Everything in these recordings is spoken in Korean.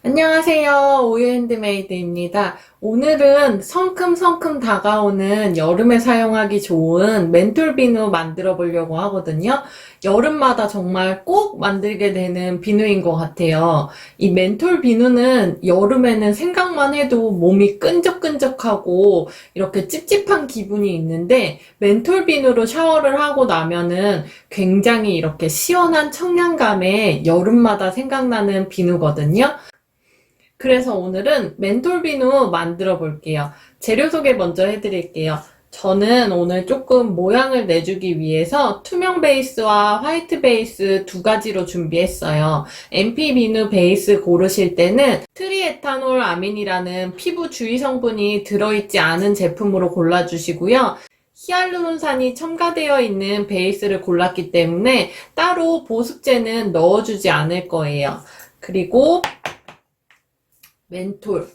안녕하세요. 오유핸드메이드입니다. 오늘은 성큼성큼 다가오는 여름에 사용하기 좋은 멘톨 비누 만들어 보려고 하거든요. 여름마다 정말 꼭 만들게 되는 비누인 것 같아요. 이 멘톨 비누는 여름에는 생각만 해도 몸이 끈적끈적하고 이렇게 찝찝한 기분이 있는데 멘톨 비누로 샤워를 하고 나면은 굉장히 이렇게 시원한 청량감에 여름마다 생각나는 비누거든요. 그래서 오늘은 멘톨 비누 만들어 볼게요. 재료 소개 먼저 해드릴게요. 저는 오늘 조금 모양을 내주기 위해서 투명 베이스와 화이트 베이스 두 가지로 준비했어요. MP 비누 베이스 고르실 때는 트리에탄올 아민이라는 피부 주의 성분이 들어있지 않은 제품으로 골라주시고요. 히알루론산이 첨가되어 있는 베이스를 골랐기 때문에 따로 보습제는 넣어주지 않을 거예요. 그리고 멘톨.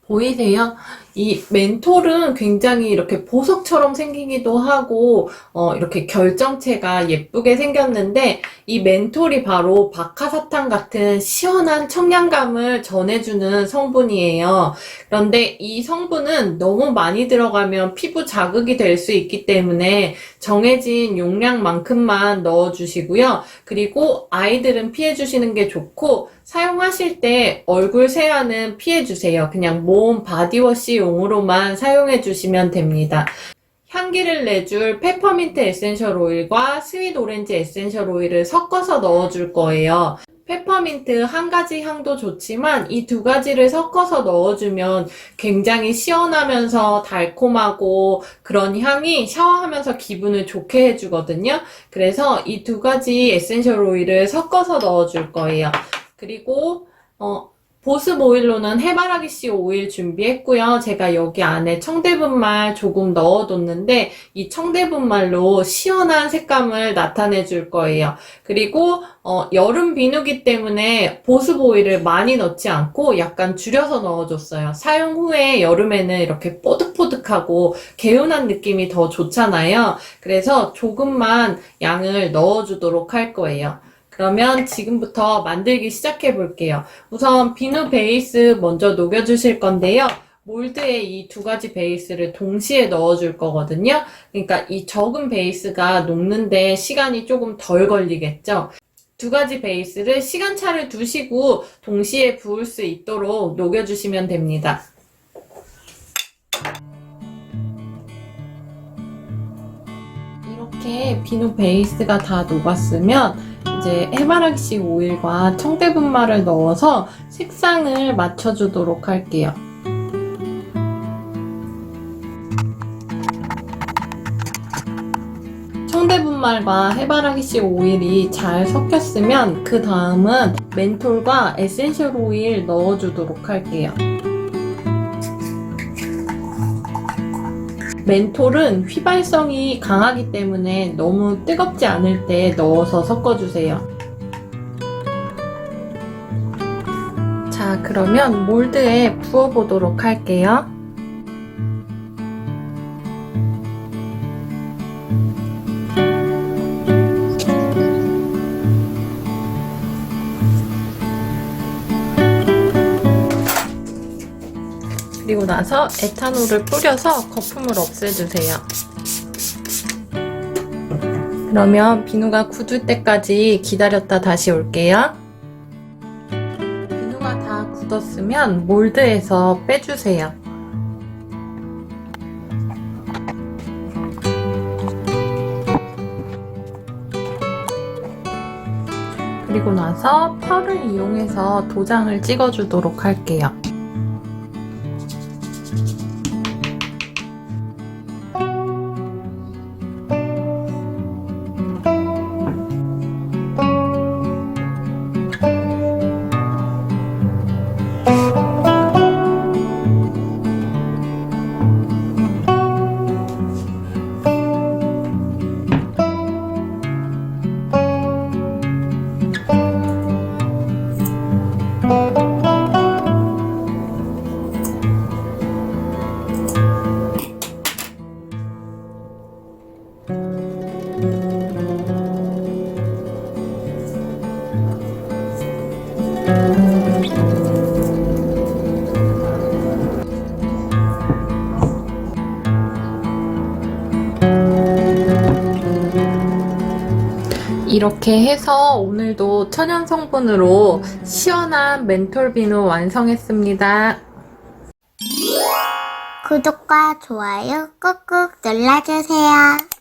보이세요? 이 멘톨은 굉장히 이렇게 보석처럼 생기기도 하고, 이렇게 결정체가 예쁘게 생겼는데, 이 멘톨이 바로 박하사탕 같은 시원한 청량감을 전해주는 성분이에요. 그런데 이 성분은 너무 많이 들어가면 피부 자극이 될 수 있기 때문에 정해진 용량만큼만 넣어주시고요. 그리고 아이들은 피해주시는 게 좋고, 사용하실 때 얼굴 세안은 피해주세요. 그냥 몸 바디워시용으로만 사용해주시면 됩니다. 향기를 내줄 페퍼민트 에센셜 오일과 스윗 오렌지 에센셜 오일을 섞어서 넣어줄 거예요. 페퍼민트 한 가지 향도 좋지만 이 두 가지를 섞어서 넣어주면 굉장히 시원하면서 달콤하고 그런 향이 샤워하면서 기분을 좋게 해주거든요. 그래서 이 두 가지 에센셜 오일을 섞어서 넣어줄 거예요. 그리고 보습 오일로는 해바라기 씨 오일 준비했고요. 제가 여기 안에 청대분말 조금 넣어뒀는데 이 청대분말로 시원한 색감을 나타내 줄 거예요. 그리고 여름 비누기 때문에 보습 오일을 많이 넣지 않고 약간 줄여서 넣어줬어요. 사용 후에 여름에는 이렇게 뽀득뽀득하고 개운한 느낌이 더 좋잖아요. 그래서 조금만 양을 넣어주도록 할 거예요. 그러면 지금부터 만들기 시작해 볼게요. 우선 비누 베이스 먼저 녹여주실 건데요. 몰드에 이 두 가지 베이스를 동시에 넣어줄 거거든요. 그러니까 이 적은 베이스가 녹는데 시간이 조금 덜 걸리겠죠. 두 가지 베이스를 시간차를 두시고 동시에 부을 수 있도록 녹여주시면 됩니다. 이렇게 비누 베이스가 다 녹았으면 이제 해바라기 오일과 청대분말을 넣어서 색상을 맞춰주도록 할게요. 청대분말과 해바라기 오일이 잘 섞였으면 그 다음은 멘톨과 에센셜 오일 넣어주도록 할게요. 멘톨은 휘발성이 강하기 때문에 너무 뜨겁지 않을 때 넣어서 섞어주세요. 자, 그러면 몰드에 부어보도록 할게요. 그리고 나서 에탄올을 뿌려서 거품을 없애주세요. 그러면 비누가 굳을 때까지 기다렸다 다시 올게요. 비누가 다 굳었으면 몰드에서 빼주세요. 그리고 나서 펄을 이용해서 도장을 찍어주도록 할게요. 이렇게 해서 오늘도 천연 성분으로 시원한 멘톨 비누 완성했습니다. 구독과 좋아요 꾹꾹 눌러주세요.